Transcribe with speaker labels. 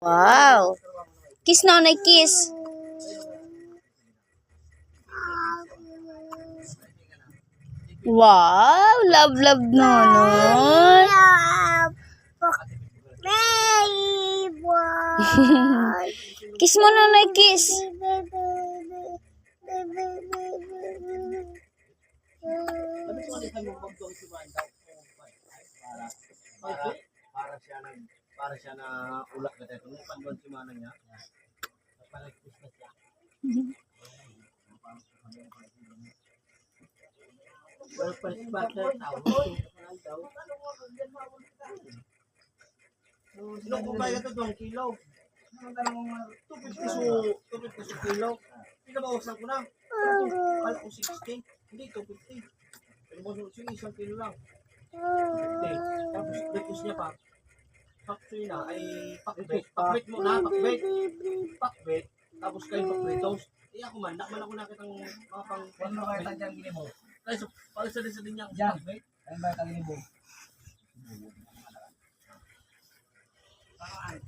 Speaker 1: Wow. Kiss na, kiss. Wow, love nonon. Kiss mo nonoy, kiss.
Speaker 2: Para siya na ulak ka tayo. Kung panduan si mana niya, palagpus na siya. Well, pag-sponsor tao. Sino kung kaya ito 2 kilo? Tupid peso kilo. Pinabawasan ko na. Kala ko 60. Hindi, 250. Pinabawasan ko 1 kilo lang. 50. Tapos, repos niya pa. Paksoy na ay pakbet. Pakbet mo na, pakbet. Pakbet. Tapos kayo pakbetos. Eh ako man, nakman ako nakitang mga pang... Ano kayo tadyang ginibo? Kaya sa din niya ako sa pakbet. Ano ba yung ginibo? Saan?